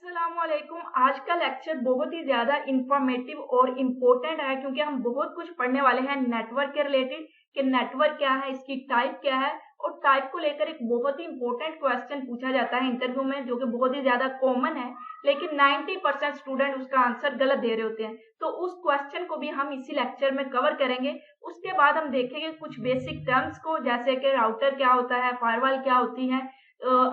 अस्सलामुअलैकुम। आज का लेक्चर बहुत ही ज़्यादा इंफॉर्मेटिव और इम्पोर्टेंट है क्योंकि हम बहुत कुछ पढ़ने वाले हैं नेटवर्क के रिलेटेड कि नेटवर्क क्या है, इसकी टाइप क्या है। और टाइप को लेकर एक बहुत ही इंपॉर्टेंट क्वेश्चन पूछा जाता है इंटरव्यू में, जो कि बहुत ही ज़्यादा कॉमन है, लेकिन 90% स्टूडेंट उसका आंसर गलत दे रहे होते हैं। तो उस क्वेश्चन को भी हम इसी लेक्चर में कवर करेंगे। उसके बाद हम देखेंगे कुछ बेसिक टर्म्स को, जैसे कि राउटर क्या होता है, फायरवॉल क्या होती है,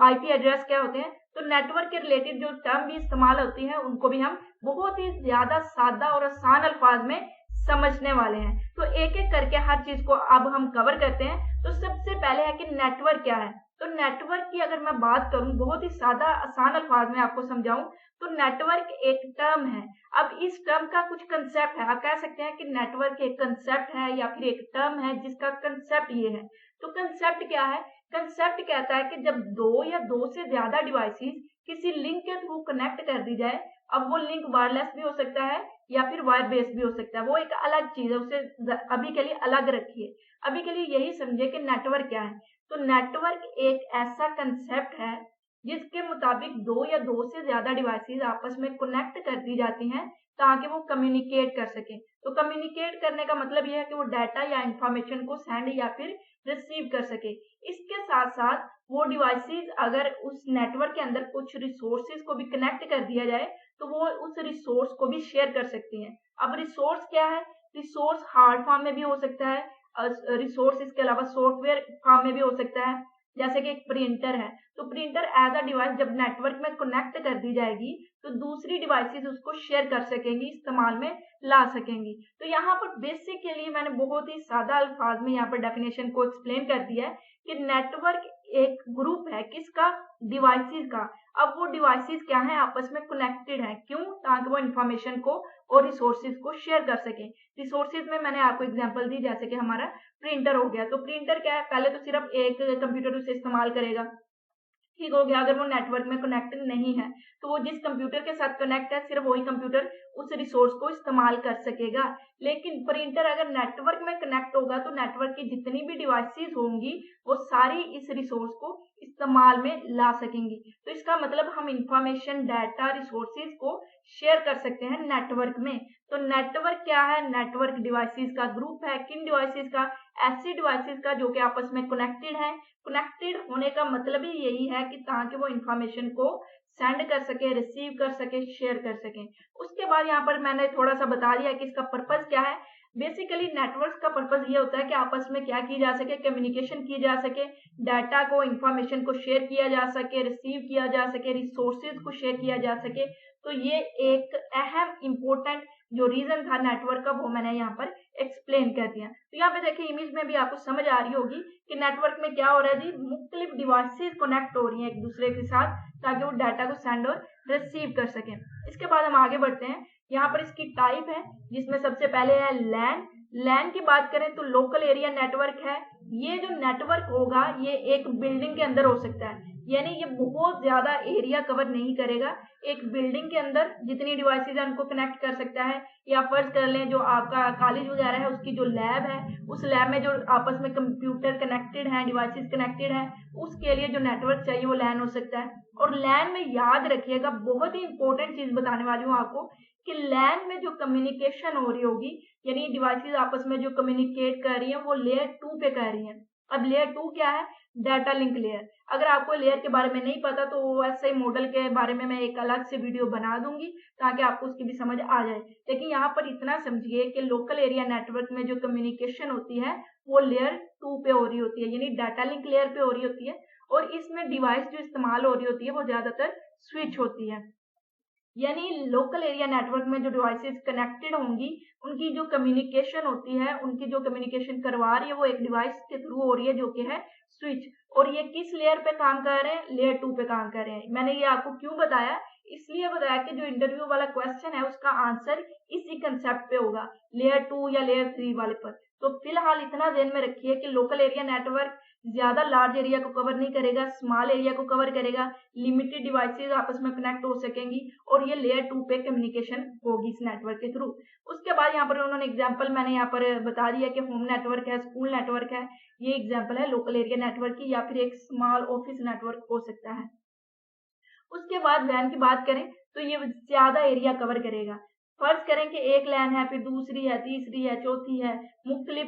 आईपी एड्रेस क्या होते हैं। तो नेटवर्क के रिलेटेड जो टर्म भी इस्तेमाल होती है उनको भी हम बहुत ही ज्यादा सादा और आसान अल्फाज में समझने वाले हैं। तो एक एक करके हर चीज को अब हम कवर करते हैं। तो सबसे पहले है कि नेटवर्क क्या है। तो नेटवर्क की अगर मैं बात करूं, बहुत ही सादा आसान अल्फाज में आपको समझाऊं, तो नेटवर्क एक टर्म है। अब इस टर्म का कुछ कंसेप्ट है, आप कह सकते हैं कि नेटवर्क एक कंसेप्ट है या फिर एक टर्म है जिसका कंसेप्ट ये है। तो कंसेप्ट क्या है? कंसेप्ट कहता है कि जब दो या दो से ज्यादा डिवाइसेस किसी लिंक के थ्रू कनेक्ट कर दी जाए, अब वो लिंक वायरलेस भी हो सकता है या फिर वायर बेस भी हो सकता है, वो एक अलग चीज है, उसे अभी के लिए अलग रखिए। अभी के लिए यही समझे कि नेटवर्क क्या है। तो नेटवर्क एक ऐसा कंसेप्ट है जिसके मुताबिक दो या दो से ज्यादा डिवाइसेस आपस में कनेक्ट कर दी जाती हैं ताकि वो कम्युनिकेट कर सकें। तो कम्युनिकेट करने का मतलब यह है कि वो डाटा या इंफॉर्मेशन को सेंड या फिर रिसीव कर सके। इसके साथ साथ वो डिवाइसेस अगर उस नेटवर्क के अंदर कुछ रिसोर्सेज को भी कनेक्ट कर दिया जाए तो वो उस रिसोर्स को भी शेयर कर सकती हैं। अब रिसोर्स क्या है? रिसोर्स हार्ड फॉर्म में भी हो सकता है, रिसोर्स इसके अलावा सॉफ्टवेयर फॉर्म में भी हो सकता है। जैसे कि एक प्रिंटर है, तो प्रिंटर एज अ डिवाइस जब नेटवर्क में कनेक्ट कर दी जाएगी तो दूसरी डिवाइसेस उसको शेयर कर सकेंगी, इस्तेमाल में ला सकेंगी। तो यहाँ पर बेसिक के लिए मैंने बहुत ही सादा अल्फाज में यहाँ पर डेफिनेशन को एक्सप्लेन कर दिया है कि नेटवर्क एक ग्रुप है किसका? डिवाइसेस का। अब वो डिवाइसेस क्या है? आपस में कनेक्टेड है। क्यों? ताकि वो इंफॉर्मेशन को और रिसोर्सेज को शेयर कर सके। रिसोर्सेज में मैंने आपको एग्जांपल दी, जैसे कि हमारा प्रिंटर हो गया। तो प्रिंटर क्या है? पहले तो सिर्फ एक कंप्यूटर उसे इस्तेमाल करेगा, ठीक हो गया। अगर वो नेटवर्क में कनेक्ट नहीं है तो वो जिस कंप्यूटर के साथ कनेक्ट है सिर्फ वही कंप्यूटर उस रिसोर्स को इस्तेमाल कर सकेगा। लेकिन प्रिंटर अगर नेटवर्क में कनेक्ट होगा तो नेटवर्क की जितनी भी डिवाइसेस होंगी वो सारी इस रिसोर्स को इस्तेमाल में ला सकेंगी। तो इसका मतलब हम इंफॉर्मेशन, डाटा, रिसोर्सेज को शेयर कर सकते हैं नेटवर्क में। तो नेटवर्क क्या है? नेटवर्क डिवाइसेस का ग्रुप है। किन डिवाइसेस का? ऐसी डिवाइसेस का जो कि आपस में कनेक्टेड है। कनेक्टेड होने का मतलब ही यही है कि ताकि वो इंफॉर्मेशन को सेंड कर सके, रिसीव कर सके, शेयर कर सके। उसके बाद यहाँ पर मैंने थोड़ा सा बता दिया कि इसका पर्पस क्या है। बेसिकली नेटवर्क का पर्पस ये होता है कि आपस में क्या की जा सके? कम्युनिकेशन की जा सके, डाटा को, इंफॉर्मेशन को शेयर किया जा सके, रिसीव किया जा सके, रिसोर्सेज को शेयर किया जा सके। तो ये एक अहम इंपॉर्टेंट जो रीजन था नेटवर्क का वो मैंने यहाँ पर एक्सप्लेन कर दिया। तो यहाँ पे देखिए इमेज में भी आपको समझ आ रही होगी कि नेटवर्क में क्या हो रहा है जी, मुख्तलिफ डिवाइसेस कनेक्ट हो रही हैं एक दूसरे के साथ ताकि वो डाटा को सेंड और रिसीव कर सकें। इसके बाद हम आगे बढ़ते हैं। यहाँ पर इसकी टाइप है जिसमें सबसे पहले है लैन। लैन की बात करें तो लोकल एरिया नेटवर्क है। ये जो नेटवर्क होगा ये एक बिल्डिंग के अंदर हो सकता है, यानी ये बहुत ज्यादा एरिया कवर नहीं करेगा। एक बिल्डिंग के अंदर जितनी डिवाइसेज है उनको कनेक्ट कर सकता है। या फर्ज कर लें जो आपका कॉलेज वगैरह है उसकी जो लैब है, उस लैब में जो आपस में कंप्यूटर कनेक्टेड है, डिवाइसेस कनेक्टेड है, उसके लिए जो नेटवर्क चाहिए वो लैन हो सकता है। और लैन में याद रखिएगा, बहुत ही इंपॉर्टेंट चीज बताने वाली हूँ आपको, कि लैन में जो कम्युनिकेशन हो रही होगी, यानी डिवाइसेस आपस में जो कम्युनिकेट कर रही है वो लेयर 2 पे कर रही है। अब लेयर 2 क्या है? Data link layer. अगर आपको लेयर के बारे में नहीं पता तो ऐसे मॉडल के बारे में मैं एक अलग से वीडियो बना दूंगी ताकि आपको उसकी भी समझ आ जाए। लेकिन यहाँ पर इतना समझिए कि लोकल एरिया नेटवर्क में जो कम्युनिकेशन होती है वो लेयर 2 पे हो रही होती है, यानी डाटा लिंक लेयर पे हो रही होती है। और इसमें डिवाइस जो इस्तेमाल हो रही होती है वो ज्यादातर स्विच होती है। यानी लोकल एरिया नेटवर्क में जो डिवाइसेस कनेक्टेड होंगी उनकी जो कम्युनिकेशन होती है, उनकी जो कम्युनिकेशन करवा रही है वो एक डिवाइस के थ्रू हो रही है जो कि है स्विच। और ये किस लेयर पे काम कर रहे हैं? लेयर 2 पे काम कर रहे हैं। मैंने ये आपको क्यों बताया? इसलिए बताया कि जो इंटरव्यू वाला क्वेश्चन है उसका आंसर इसी कंसेप्ट पे होगा, लेयर 2 या लेयर 3 वाले पर। तो फिलहाल इतना ध्यान में रखिए कि लोकल एरिया नेटवर्क ज्यादा लार्ज एरिया को कवर नहीं करेगा, स्मॉल एरिया को कवर करेगा, लिमिटेड डिवाइसेस आपस में कनेक्ट हो सकेंगी और ये लेयर 2 पे कम्युनिकेशन होगी इस नेटवर्क के थ्रू। उसके बाद यहाँ पर उन्होंने एग्जांपल मैंने यहाँ पर बता दिया कि होम नेटवर्क है, स्कूल नेटवर्क है, ये एग्जांपल है लोकल एरिया नेटवर्क की, या फिर एक स्मॉल ऑफिस नेटवर्क हो सकता है। उसके बाद वैन की बात करें तो ये ज्यादा एरिया कवर करेगा। फर्ज करें कि एक लैन है, फिर दूसरी है, तीसरी है, चौथी है, मुख्तलिफ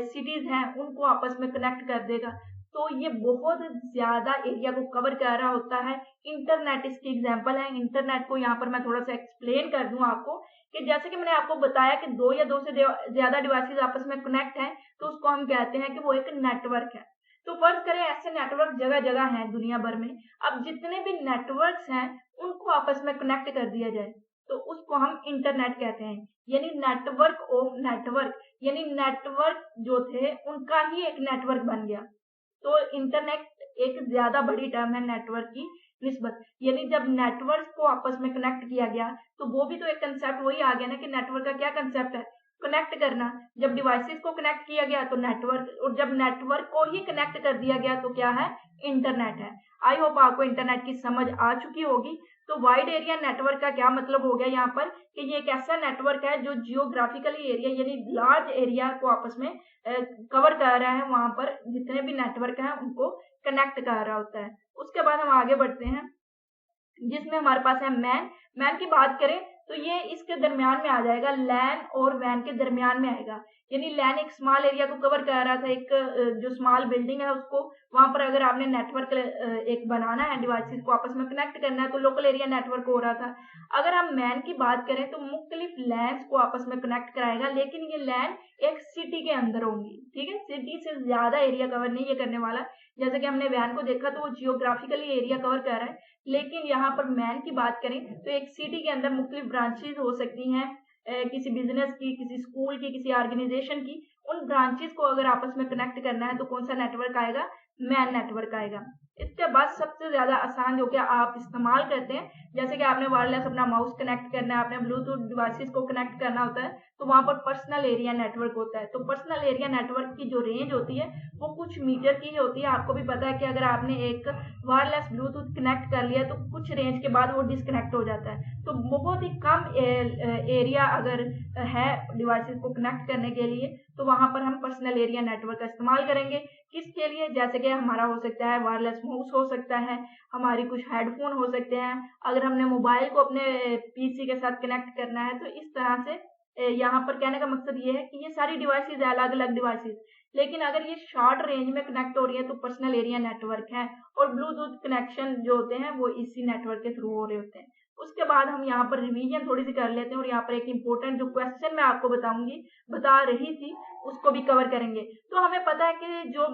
सिटीज हैं, उनको आपस में कनेक्ट कर देगा। तो ये बहुत ज्यादा एरिया को कवर कर रहा होता है। इंटरनेट इसकी एग्जांपल है। इंटरनेट को यहाँ पर मैं थोड़ा सा एक्सप्लेन कर दूं आपको कि जैसे कि मैंने आपको बताया कि दो या दो से ज्यादा डिवाइसेस आपस में कनेक्ट हैं, तो उसको हम कहते हैं कि वो एक नेटवर्क है। तो फर्ज करें ऐसे नेटवर्क जगह जगह हैं दुनिया भर में। अब जितने भी नेटवर्क्स हैं उनको आपस में कनेक्ट कर दिया जाए तो उसको हम इंटरनेट कहते हैं, यानी नेटवर्क ऑफ नेटवर्क, यानी नेटवर्क जो थे उनका ही एक नेटवर्क बन गया। तो इंटरनेट एक ज्यादा बड़ी टर्म है नेटवर्क की निस्बत, यानी जब नेटवर्क को आपस में कनेक्ट किया गया तो वो भी तो एक कंसेप्ट वही आ गया ना कि नेटवर्क का क्या कंसेप्ट है, कनेक्ट करना। जब डिवाइसेस को कनेक्ट किया गया तो नेटवर्क, और जब नेटवर्क को ही कनेक्ट कर दिया गया तो क्या है, इंटरनेट है। आई होप आपको इंटरनेट की समझ आ चुकी होगी। तो वाइड एरिया नेटवर्क का क्या मतलब हो गया यहाँ पर कि ये एक ऐसा नेटवर्क है जो जियोग्राफिकली एरिया यानी लार्ज एरिया को आपस में कवर कर रहा है, वहां पर जितने भी नेटवर्क हैं उनको कनेक्ट कर रहा होता है। उसके बाद हम आगे बढ़ते हैं जिसमें हमारे पास है मैन। मैन की बात करें तो ये इसके दरमियान में आ जाएगा, लैन और वैन के दरमियान में आएगा। यानी लैन एक स्मॉल एरिया को कवर कर रहा था, एक जो स्मॉल बिल्डिंग है उसको, वहां पर अगर आपने नेटवर्क एक बनाना है, डिवाइसेस को आपस में कनेक्ट करना है तो लोकल एरिया नेटवर्क हो रहा था। अगर हम मैन की बात करें तो मुख्तलिफ लैंस को आपस में कनेक्ट कराएगा, लेकिन ये लैन एक सिटी के अंदर होंगी। ठीक है, सिटी से ज्यादा एरिया कवर नहीं ये करने वाला। जैसे कि हमने वैन को देखा तो वो जियोग्राफिकली एरिया कवर कर रहा है, लेकिन यहाँ पर मैन की बात करें तो एक सिटी के अंदर मुख्तलिफ ब्रांचेज हो सकती हैं, किसी बिजनेस की, किसी स्कूल की, किसी ऑर्गेनाइजेशन की। उन ब्रांचेस को अगर आपस में कनेक्ट करना है तो कौन सा नेटवर्क आएगा, मैन नेटवर्क आएगा। इसके बाद सबसे ज्यादा आसान जो कि आप इस्तेमाल करते हैं, जैसे कि आपने वायरलेस अपना माउस कनेक्ट करना है, आपने ब्लूटूथ डिवाइसेस को कनेक्ट करना होता है, तो वहां पर पर्सनल एरिया नेटवर्क होता है। तो पर्सनल एरिया नेटवर्क की जो रेंज होती है वो कुछ मीटर की होती है। आपको भी पता है कि अगर आपने एक वायरलेस ब्लूटूथ कनेक्ट कर लिया तो कुछ रेंज के बाद वो डिस्कनेक्ट हो जाता है। तो बहुत ही कम एरिया अगर है डिवाइसेस को कनेक्ट करने के लिए तो वहां पर हम पर्सनल एरिया नेटवर्क का इस्तेमाल करेंगे। किसके लिए, जैसे कि हमारा हो सकता है वायरलेस माउस हो सकता है, हमारी कुछ हेडफोन हो सकते हैं, अगर हमने मोबाइल को अपने पीसी के साथ कनेक्ट करना है। तो इस तरह से यहाँ पर कहने का मकसद ये है कि ये सारी डिवाइसेस है, अलग अलग डिवाइसेस, लेकिन अगर ये शॉर्ट रेंज में कनेक्ट हो रही है तो पर्सनल एरिया नेटवर्क है, और ब्लूटूथ कनेक्शन जो होते हैं वो इसी नेटवर्क के थ्रू हो रहे होते हैं। उसके बाद हम यहाँ पर रिवीजन थोड़ी सी कर लेते हैं, और यहाँ पर एक इंपॉर्टेंट जो क्वेश्चन मैं आपको बता रही थी उसको भी कवर करेंगे। तो हमें पता है कि जो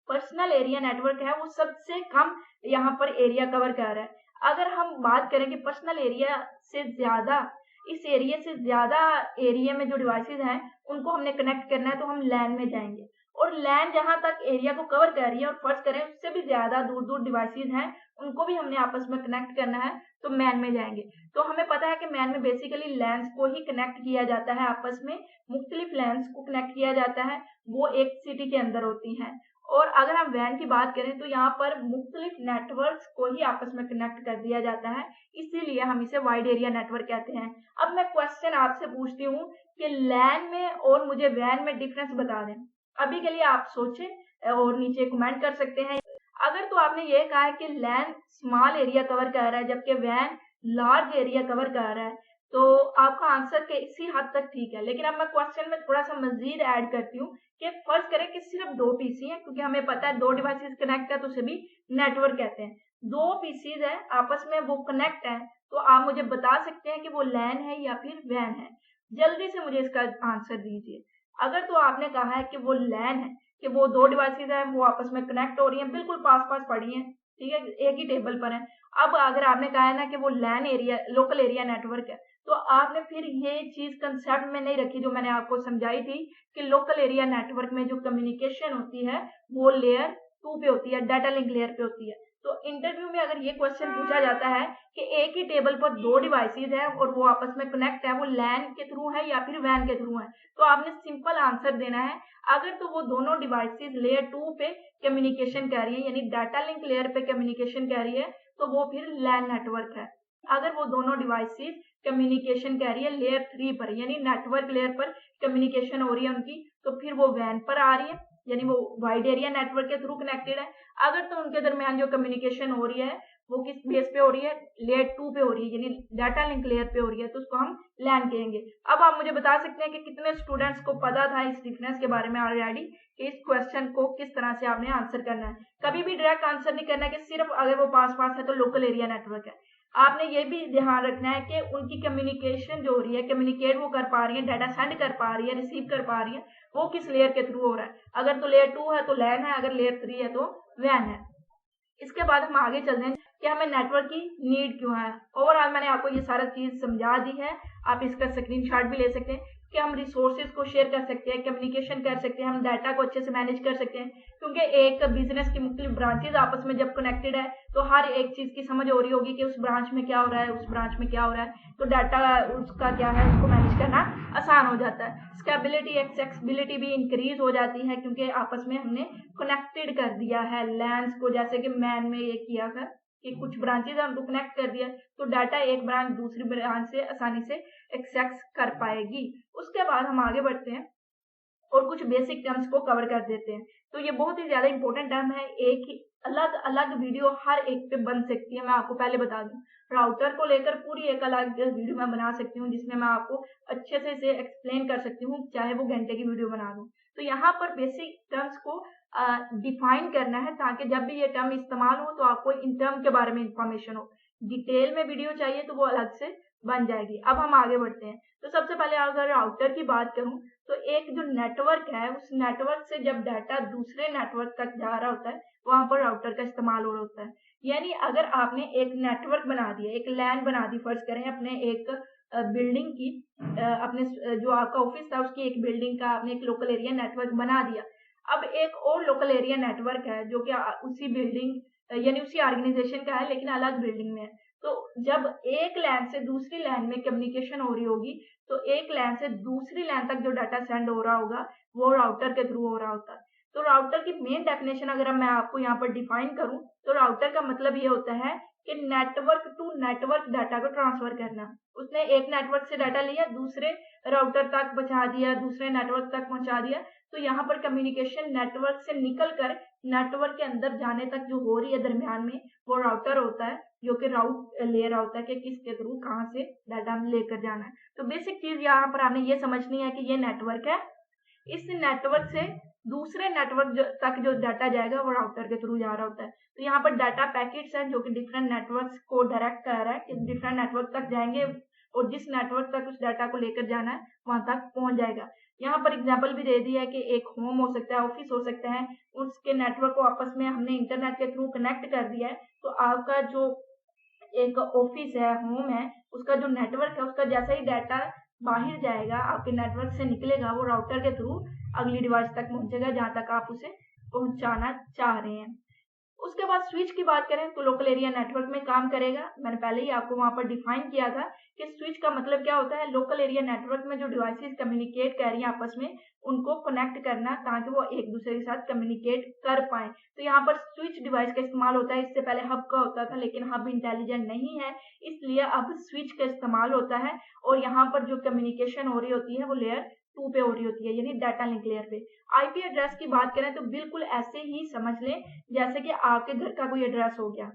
पर्सनल एरिया नेटवर्क है वो सबसे कम यहाँ पर एरिया कवर कर रहा है। अगर हम बात करें कि पर्सनल एरिया से ज्यादा, इस एरिया से ज्यादा एरिया में जो डिवाइसेस हैं उनको हमने कनेक्ट करना है तो हम लैन में जाएंगे, और लैन जहां तक एरिया को कवर कर रही है और फर्ज करें उससे भी ज्यादा दूर दूर डिवाइसेस हैं उनको भी हमने आपस में कनेक्ट करना है तो मैन में जाएंगे। तो हमें पता है कि मैन में बेसिकली लैंस को ही कनेक्ट किया जाता है, आपस में मुख्तलिफ लैंस को कनेक्ट किया जाता है, वो एक सिटी के अंदर होती हैं। और अगर हम वैन की बात करें तो यहाँ पर मुख्तलिफ नेटवर्क्स को ही आपस में कनेक्ट कर दिया जाता है, इसीलिए हम इसे वाइड एरिया नेटवर्क कहते हैं। अब मैं क्वेश्चन आपसे पूछती हूँ कि लैन में और मुझे वैन में डिफरेंस बता दें। अभी के लिए आप सोचें और नीचे कमेंट कर सकते हैं। अगर तो आपने ये कहा है कि लैन स्मॉल एरिया कवर कर रहा है जबकि वैन लार्ज एरिया कवर कर रहा है, तो आपका आंसर के इसी हद तक ठीक है। लेकिन अब मैं क्वेश्चन में थोड़ा सा मजीद ऐड करती हूँ कि फर्ज करें कि सिर्फ दो पीसी हैं, क्योंकि हमें पता है दो डिवाइसेस कनेक्ट है तो उसे भी नेटवर्क कहते हैं। दो पीसीज है आपस में वो कनेक्ट है, तो आप मुझे बता सकते हैं कि वो लैन है या फिर वैन है। जल्दी से मुझे इसका आंसर दीजिए। अगर तो आपने कहा है कि वो लैन है, कि वो दो डिवाइसेस हैं वो आपस में कनेक्ट हो रही हैं, बिल्कुल पास पास पड़ी हैं, ठीक है, एक ही टेबल पर है। अब अगर आपने कहा है ना कि वो लैन एरिया लोकल एरिया नेटवर्क है, तो आपने फिर ये चीज कंसेप्ट में नहीं रखी जो मैंने आपको समझाई थी कि लोकल एरिया नेटवर्क में जो कम्युनिकेशन होती है वो लेयर 2 पे होती है, डाटा लिंक लेयर पे होती है। तो इंटरव्यू में अगर ये क्वेश्चन पूछा जाता है कि एक ही टेबल पर दो डिवाइसेस हैं और वो आपस में कनेक्ट है, वो लैन के थ्रू है या फिर वैन के थ्रू है, तो आपने सिंपल आंसर देना है। अगर तो वो दोनों डिवाइसेस लेयर 2 पे कम्युनिकेशन कर रही है यानी डाटा लिंक लेयर पे कम्युनिकेशन कर रही है तो वो फिर लैन नेटवर्क है। अगर वो दोनों डिवाइसेस कम्युनिकेशन कर रही है लेयर 3 पर यानी नेटवर्क लेयर पर कम्युनिकेशन हो रही है उनकी, तो फिर वो वैन पर आ रही है यानी वो वाइड एरिया नेटवर्क के थ्रू कनेक्टेड है। अगर तो उनके दरमियान जो कम्युनिकेशन हो रही है वो किस बेस पे हो रही है, लेयर 2 पे हो रही है, यानी डाटा लिंक लेयर पे हो रही है, तो उसको हम लैन कहेंगे। अब आप मुझे बता सकते हैं कि कितने स्टूडेंट्स को पता था इस डिफरेंस के बारे में ऑलरेडी, कि इस क्वेश्चन को किस तरह से आपने आंसर करना है। कभी भी डायरेक्ट आंसर नहीं करना है कि सिर्फ अगर वो पास पास है तो लोकल एरिया नेटवर्क है। आपने ये भी ध्यान रखना है कि उनकी कम्युनिकेशन जो हो रही है, कम्युनिकेट वो कर पा रही है, डाटा सेंड कर पा रही है, रिसीव कर पा रही है, वो किस लेयर के थ्रू हो रहा है। अगर तो लेयर 2 है तो लैन है, अगर लेयर 3 है तो वैन है। इसके बाद हम आगे चलते हैं कि हमें नेटवर्क की नीड क्यों है। ओवरऑल मैंने आपको ये सारा चीज समझा दी है, आप इसका स्क्रीनशॉट भी ले सकते हैं कि हम रिसोर्सेज को शेयर कर सकते हैं, कम्युनिकेशन कर सकते हैं, हम डाटा को अच्छे से मैनेज कर सकते हैं, क्योंकि एक बिजनेस की मुख्तलिफ ब्रांचेज आपस में जब कनेक्टेड है तो हर एक चीज की समझ हो रही होगी कि उस ब्रांच में क्या हो रहा है, उस ब्रांच में क्या हो रहा है, तो डाटा उसका क्या है, उसको मैनेज करना आसान हो जाता है। स्केबिलिटी, एक्सेसिबिलिटी भी इंक्रीज हो जाती है, क्योंकि आपस में हमने कनेक्टेड कर दिया है लैंस को, जैसे कि मैन में ये किया था कि कुछ ब्रांचेज है उनको कनेक्ट कर दिया, तो डाटा एक ब्रांच दूसरी ब्रांच से आसानी से एक्सेस कर पाएगी। उसके बाद हम आगे बढ़ते हैं और कुछ बेसिक टर्म्स को कवर कर देते हैं। तो ये बहुत ही ज्यादा इंपॉर्टेंट टर्म है, एक ही अलग अलग वीडियो हर एक पे बन सकती है। मैं आपको पहले बता दूं, राउटर को लेकर पूरी एक अलग वीडियो मैं बना सकती हूँ, जिसमें मैं आपको अच्छे से इसे एक्सप्लेन कर सकती हूँ, चाहे वो घंटे की वीडियो बना दूं। तो यहाँ पर बेसिक टर्म्स को डिफाइन करना है, ताकि जब भी ये टर्म इस्तेमाल हो तो आपको इन टर्म के बारे में इंफॉर्मेशन हो। डिटेल में वीडियो चाहिए तो वो अलग से बन जाएगी। अब हम आगे बढ़ते हैं। तो सबसे पहले अगर राउटर की बात करूं, तो एक जो नेटवर्क है, उस नेटवर्क से जब डाटा दूसरे नेटवर्क तक जा रहा होता है, वहां पर राउटर का इस्तेमाल हो रहा होता है। यानी अगर आपने एक नेटवर्क बना दिया, एक लैन बना दी, फर्ज करें अपने एक बिल्डिंग की, अपने जो आपका ऑफिस था उसकी एक बिल्डिंग का आपने एक लोकल एरिया नेटवर्क बना दिया। अब एक और लोकल एरिया नेटवर्क है जो कि उसी बिल्डिंग यानी उसी ऑर्गेनाइजेशन का है, लेकिन अलग बिल्डिंग में है। तो जब एक लैन से दूसरी लैन में कम्युनिकेशन हो रही होगी, तो एक लैन से दूसरी लैन तक जो डाटा सेंड हो रहा होगा वो राउटर के थ्रू हो रहा होता है। तो राउटर की मेन डेफिनेशन अगर मैं आपको यहाँ पर डिफाइन करूं, तो राउटर का मतलब ये होता है कि नेटवर्क टू नेटवर्क डाटा को ट्रांसफर करना। उसने एक नेटवर्क से डाटा लिया, दूसरे राउटर तक पहुंचा दिया, दूसरे नेटवर्क तक पहुंचा दिया। तो यहाँ पर कम्युनिकेशन नेटवर्क से निकलकर नेटवर्क के अंदर जाने तक जो हो रही है दरमियान में, वो राउटर होता है, जो कि राउट ले रहा होता है कि किसके थ्रू कहाँ से डाटा लेकर जाना है। तो बेसिक चीज यहाँ पर आपने ये समझनी है कि ये नेटवर्क है, इस नेटवर्क से दूसरे नेटवर्क तक जो डाटा जाएगा वो राउटर के थ्रू जा रहा होता है। तो यहाँ पर डाटा पैकेट्स हैं जो कि डिफरेंट नेटवर्क्स को डायरेक्ट कर रहा है कि डिफरेंट नेटवर्क तक जाएंगे, और जिस नेटवर्क तक उस डाटा को लेकर जाना है वहां तक पहुंच जाएगा। यहाँ पर एग्जाम्पल भी दे दिया है कि एक होम हो सकता है, ऑफिस हो सकता है, उसके नेटवर्क को आपस में हमने इंटरनेट के थ्रू कनेक्ट कर दिया है। तो आपका जो एक ऑफिस है, होम है, उसका जो नेटवर्क है, उसका जैसा ही डाटा बाहर जाएगा, आपके नेटवर्क से निकलेगा, वो राउटर के थ्रू अगली डिवाइस तक पहुंचेगा जहां तक आप उसे पहुंचाना चाह रहे हैं। उसके बाद स्विच की बात करें तो लोकल एरिया नेटवर्क में काम करेगा। मैंने पहले ही आपको वहां पर डिफाइन किया था कि स्विच का मतलब क्या होता है। लोकल एरिया नेटवर्क में जो डिवाइसेस कम्युनिकेट कर रही हैं आपस में, उनको कनेक्ट करना ताकि वो एक दूसरे के साथ कम्युनिकेट कर पाए। तो यहाँ पर स्विच डिवाइस का इस्तेमाल होता है। इससे पहले हब का होता था, लेकिन हब इंटेलिजेंट नहीं है, इसलिए अब स्विच का इस्तेमाल होता है। और यहाँ पर जो कम्युनिकेशन हो रही होती है वो लेयर 2 पे हो रही होती है, यानी डाटा लिंक लेयर पे। आईपी एड्रेस की बात करें तो बिल्कुल ऐसे ही समझ लें जैसे कि आपके घर का कोई एड्रेस हो गया।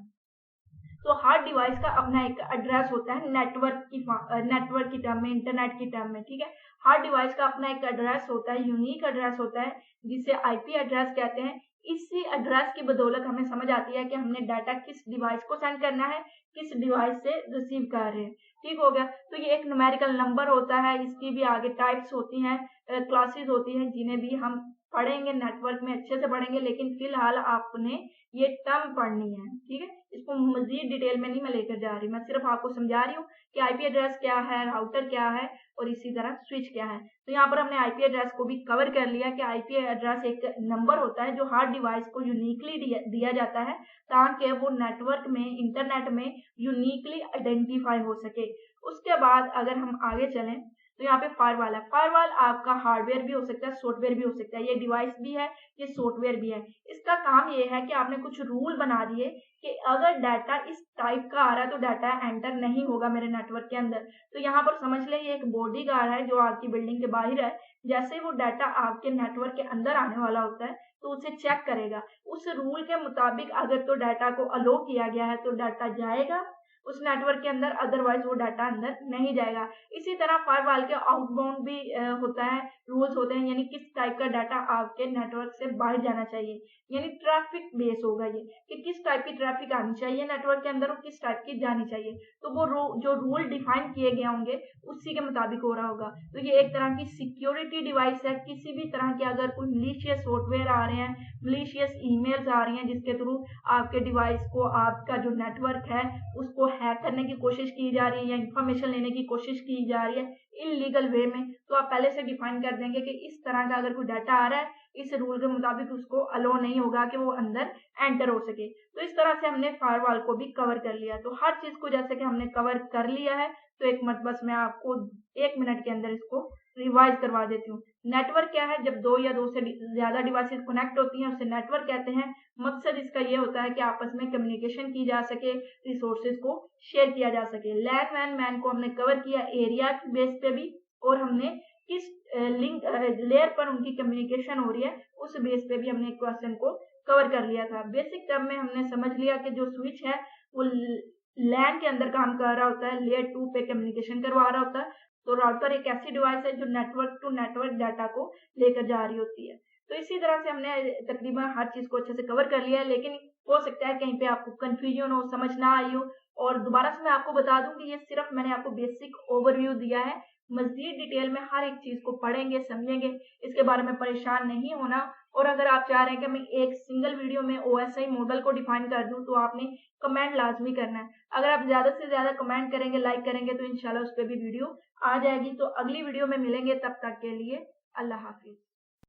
तो हर डिवाइस का अपना एक एड्रेस होता है नेटवर्क की टर्म में, इंटरनेट की टर्म में, ठीक है। हर डिवाइस का अपना एक एड्रेस होता है, यूनिक एड्रेस होता है, जिसे आईपी एड्रेस कहते हैं। इसी एड्रेस की बदौलत हमें समझ आती है कि हमने डाटा किस डिवाइस को सेंड करना है, किस डिवाइस से रिसीव कर रहे हैं। ठीक हो गया। तो ये एक न्यूमेरिकल नंबर होता है, इसकी भी आगे टाइप्स होती हैं, क्लासेस होती हैं, जिन्हें भी हम पढ़ेंगे नेटवर्क में, अच्छे से पढ़ेंगे। लेकिन फिलहाल आपने ये टर्म पढ़नी है, ठीक है। इसको मजीद डिटेल में नहीं मैं लेकर जा रही, मैं सिर्फ आपको समझा रही हूँ कि आईपी एड्रेस क्या है, राउटर क्या है, और इसी तरह स्विच क्या है। तो यहाँ पर हमने आईपी एड्रेस को भी कवर कर लिया कि आईपी एड्रेस एक नंबर होता है जो हर डिवाइस को यूनिकली दिया जाता है, ताकि वो नेटवर्क में, इंटरनेट में यूनिकली आइडेंटिफाई हो सके। उसके बाद अगर हम आगे चलें तो यहाँ पे फायरवॉल है। फायरवॉल आपका हार्डवेयर भी हो सकता है, सॉफ्टवेयर भी हो सकता है। ये डिवाइस भी है, ये सॉफ्टवेयर भी है। इसका काम ये है कि आपने कुछ रूल बना दिए कि अगर डाटा इस टाइप का आ रहा है तो डाटा एंटर नहीं होगा मेरे नेटवर्क के अंदर। तो यहाँ पर समझ लें ये एक बॉडीगार्ड है जो आपकी बिल्डिंग के बाहर है। जैसे वो डाटा आपके नेटवर्क के अंदर आने वाला होता है तो उसे चेक करेगा। उस रूल के मुताबिक अगर तो डाटा को अलो किया गया है तो डाटा जाएगा उस नेटवर्क के अंदर, अदरवाइज वो डाटा अंदर नहीं जाएगा। इसी तरह फायरवॉल के आउटबाउंड भी होता है, रूल्स होते हैं, यानी किस टाइप का डाटा आपके नेटवर्क से बाहर जाना चाहिए, यानी ट्रैफिक बेस होगा ये कि किस टाइप की ट्रैफिक आनी चाहिए नेटवर्क के अंदर और किस टाइप की जानी चाहिए। तो वो जो रूल डिफाइन किए गए होंगे उसी के मुताबिक हो रहा होगा। तो ये एक तरह की सिक्योरिटी डिवाइस है। किसी भी तरह के अगर कोई मलिशियस सॉफ्टवेयर आ रहे हैं, मलिशियस ईमेल्स आ रही हैं जिसके थ्रू आपके डिवाइस को, आपका जो नेटवर्क है उसको हैक करने की कोशिश की जा रही है या इंफॉर्मेशन लेने की कोशिश की जा रही है इलीगल वे में, तो आप पहले से डिफाइन कर देंगे कि इस तरह का अगर कोई डाटा आ रहा है इस रूल के मुताबिक उसको अलो नहीं होगा कि वो अंदर एंटर हो सके। तो इस तरह से हमने फायरवॉल को भी कवर कर लिया। तो हर चीज को जैसे कि हमने कवर कर लिया है तो एक मत बस मैं आपको 1 मिनट के अंदर इसको रिवाइज करवा देती हूँ। नेटवर्क क्या है? जब दो या दो से ज्यादा डिवाइसेस कनेक्ट होती हैं उसे नेटवर्क कहते हैं। मकसद इसका ये होता है कि आपस में कम्युनिकेशन की जा सके, रिसोर्सेज को शेयर किया जा सके। लैन वैन मैन को हमने कवर किया एरिया की बेस पे भी, और हमने किस लिंक लेयर पर उनकी कम्युनिकेशन हो रही है उस बेस पे भी हमने क्वेश्चन को कवर कर लिया था। बेसिक टर्म में हमने समझ लिया कि जो स्विच है वो लैन के अंदर काम कर रहा होता है, लेयर 2 पे कम्युनिकेशन करवा रहा होता है। तो राउटर एक ऐसी डिवाइस है जो नेटवर्क टू नेटवर्क डाटा को लेकर जा रही होती है। तो इसी तरह से हमने तकरीबन हर चीज को अच्छे से कवर कर लिया है, लेकिन हो सकता है कहीं पे आपको कंफ्यूजन हो, समझ ना आई हो। और दोबारा से मैं आपको बता दूं कि ये सिर्फ मैंने आपको बेसिक ओवरव्यू दिया है। मजीद डिटेल में हर एक चीज को पढ़ेंगे, समझेंगे, इसके बारे में परेशान नहीं होना। और अगर आप चाह रहे हैं कि मैं एक सिंगल वीडियो में OSI मॉडल को डिफाइन कर दूं तो आपने कमेंट लाजमी करना है। अगर आप ज्यादा से ज्यादा कमेंट करेंगे, लाइक करेंगे तो इंशाल्लाह उस पर भी वीडियो आ जाएगी। तो अगली वीडियो में मिलेंगे, तब तक के लिए अल्लाह हाफिज।